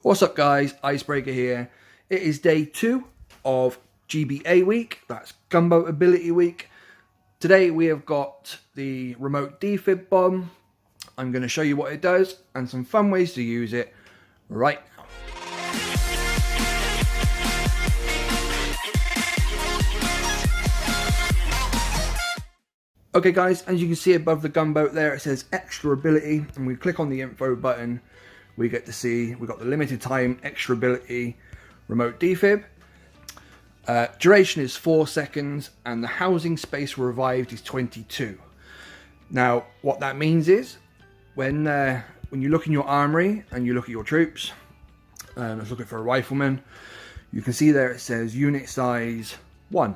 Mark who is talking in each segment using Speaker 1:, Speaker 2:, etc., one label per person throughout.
Speaker 1: What's up guys, Icebreaker here. It is day 2 of GBA week, that's Gunboat Ability week. Today we have got the remote defib bomb. I'm going to show you what it does and some fun ways to use it right now. Okay guys, as you can see above the gunboat there, it says extra ability, and we click on the info button. We get to see we've got the limited time extra ability remote defib. Duration is 4 seconds and the housing space revived is 22. Now what that means is when you look in your armory and you look at your troops, let's look at for a rifleman, you can see there it says unit size 1.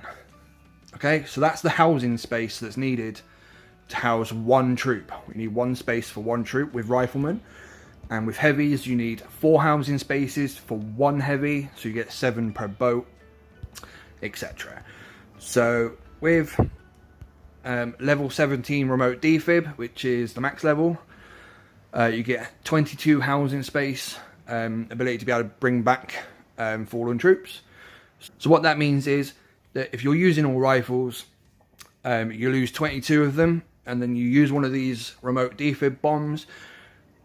Speaker 1: Okay, so that's the housing space that's needed to house one troop. We need one space for one troop with riflemen. And with heavies, you need 4 housing spaces for one heavy, so you get 7 per boat, etc. So with level 17 remote defib, which is the max level, you get 22 housing space, ability to be able to bring back fallen troops. So what that means is that if you're using all rifles, you lose 22 of them, and then you use one of these remote defib bombs,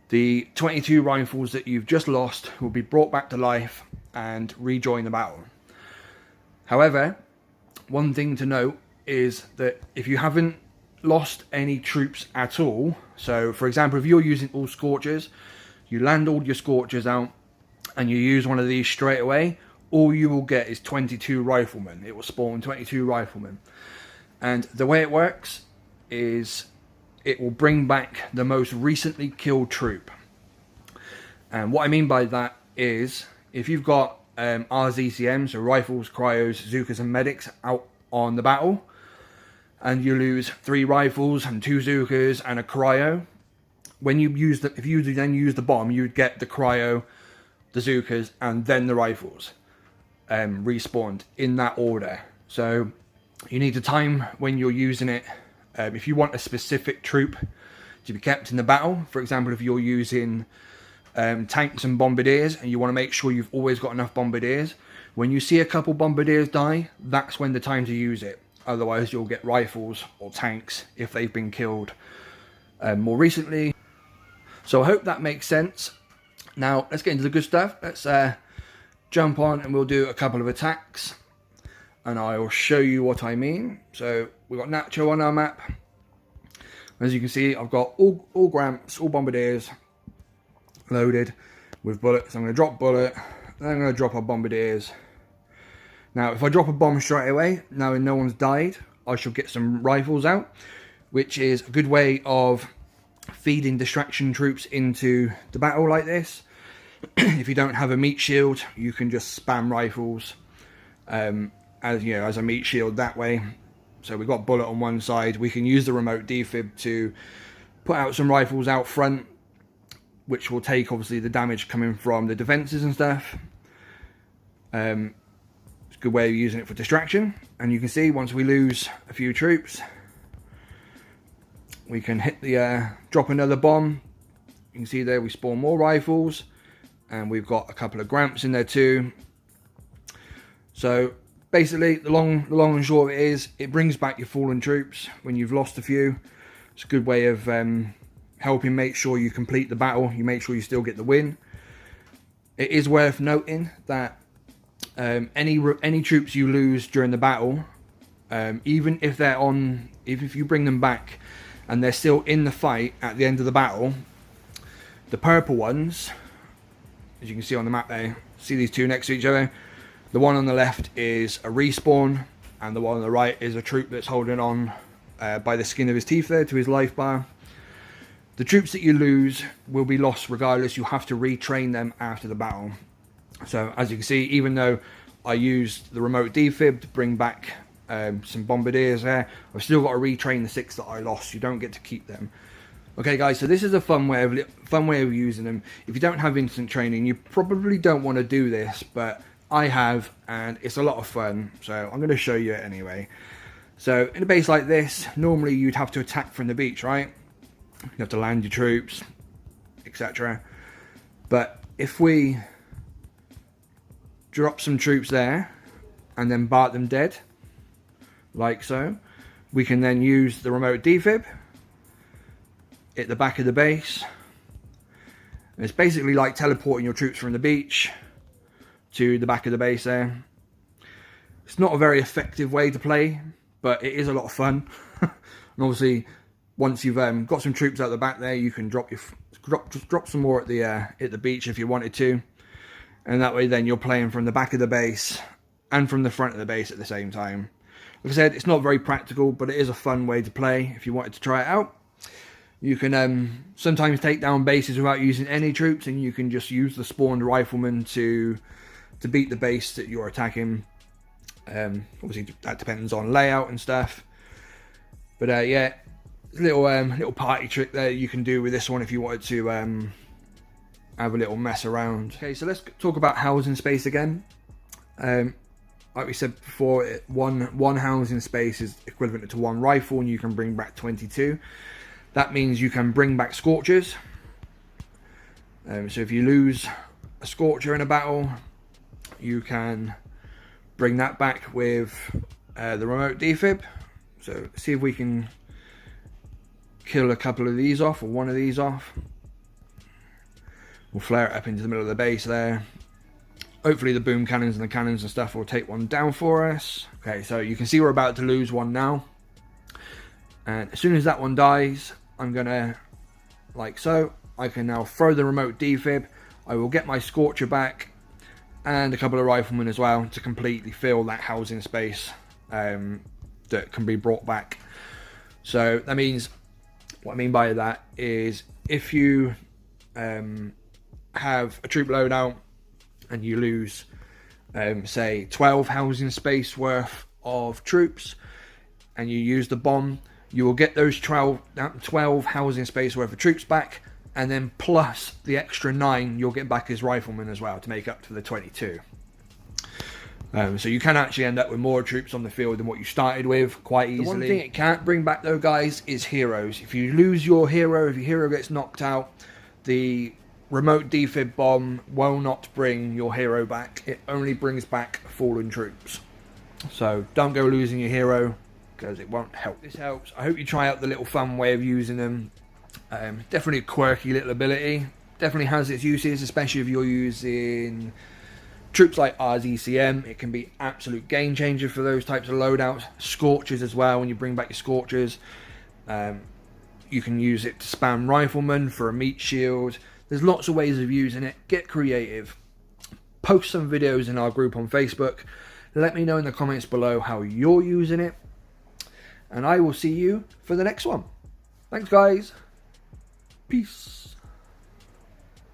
Speaker 1: the 22 rifles that you've just lost will be brought back to life and rejoin the battle. However, one thing to note is that if you haven't lost any troops at all, so for example, if you're using all Scorchers, you land all your Scorchers out and you use one of these straight away, all you will get is 22 riflemen. It will spawn 22 riflemen. And the way it works is it will bring back the most recently killed troop. And what I mean by that is, if you've got RZCMs, so rifles, cryos, Zookas and medics out on the battle, and you lose 3 rifles and 2 Zookas and a cryo, when you use the, if you then use the bomb, you'd get the cryo, the Zookas, and then the rifles respawned in that order. So you need to time when you're using it. If you want a specific troop to be kept in the battle, for example, if you're using tanks and bombardiers and you want to make sure you've always got enough bombardiers, when you see a couple bombardiers die, that's when the time to use it. Otherwise you'll get rifles or tanks if they've been killed more recently. So I hope that makes sense. Now let's get into the good stuff. Let's jump on and we'll do a couple of attacks and I will show you what I mean. So we've got Nacho on our map. As you can see, I've got all Gramps, all bombardiers loaded with bullets. I'm going to drop bullet, then I'm going to drop our bombardiers. Now if I drop a bomb straight away, knowing no one's died, I shall get some rifles out, which is a good way of feeding distraction troops into the battle like this. If you don't have a meat shield, you can just spam rifles as you know, as a meat shield that way. So we've got bullet on one side. We can use the remote defib to put out some rifles out front, which will take obviously the damage coming from the defenses and stuff. It's a good way of using it for distraction. And you can see once we lose a few troops, we can hit the drop another bomb. You can see there we spawn more rifles, and we've got a couple of Gramps in there too. So basically, the long and short of it is, it brings back your fallen troops when you've lost a few. It's a good way of helping make sure you complete the battle. You make sure you still get the win. It is worth noting that any troops you lose during the battle, even if they're on, if you bring them back and they're still in the fight at the end of the battle, the purple ones, as you can see on the map there, see these two next to each other. The one on the left is a respawn, and the one on the right is a troop that's holding on by the skin of his teeth there to his life bar. The troops that you lose will be lost regardless. You have to retrain them after the battle. So as you can see, even though I used the remote defib to bring back some bombardiers there, I've still got to retrain the 6 that I lost. You don't get to keep them. Okay guys, so this is a fun way of using them. If you don't have instant training, you probably don't want to do this, but I have, and it's a lot of fun, so I'm going to show you it anyway. So in a base like this, normally you'd have to attack from the beach, right? You have to land your troops, etc. But if we drop some troops there and then bark them dead, like so. We can then use the remote defib at the back of the base. And it's basically like teleporting your troops from the beach to the back of the base there. It's not a very effective way to play, but it is a lot of fun. And obviously, once you've got some troops out the back there, you can drop some more at the beach if you wanted to, and that way then you're playing from the back of the base and from the front of the base at the same time. Like I said, it's not very practical, but it is a fun way to play if you wanted to try it out. You can sometimes take down bases without using any troops, and you can just use the spawned rifleman to beat the base that you're attacking. Obviously that depends on layout and stuff, but yeah, little party trick there you can do with this one if you wanted to have a little mess around. Okay, so let's talk about housing space again. Like we said before, one housing space is equivalent to 1 rifle, and you can bring back 22. That means you can bring back Scorchers. So if you lose a Scorcher in a battle, you can bring that back with the remote defib. So see if we can kill a couple of these off, or one of these off. We'll flare it up into the middle of the base there. Hopefully the boom cannons and the cannons and stuff will take one down for us. Okay, so you can see we're about to lose one now. And as soon as that one dies, I'm gonna, like so, I can now throw the remote defib. I will get my Scorcher back and a couple of riflemen as well to completely fill that housing space that can be brought back. So that means, what I mean by that is, if you have a troop loadout and you lose say 12 housing space worth of troops and you use the bomb, you will get those 12 housing space worth of troops back, and then plus the extra 9 you'll get back as riflemen as well to make up to the 22. So you can actually end up with more troops on the field than what you started with quite easily. The one thing it can't bring back though, guys, is heroes. If you lose your hero, if your hero gets knocked out, the remote defib bomb will not bring your hero back. It only brings back fallen troops. So don't go losing your hero, because it won't help. This helps. I hope you try out the little fun way of using them. Definitely a quirky little ability. Definitely has its uses, especially if you're using troops like RZCM. It can be absolute game changer for those types of loadouts. Scorchers as well, when you bring back your Scorchers. You can use it to spam riflemen for a meat shield. There's lots of ways of using it. Get creative. Post some videos in our group on Facebook. Let me know in the comments below how you're using it. And I will see you for the next one. Thanks, guys. Peace.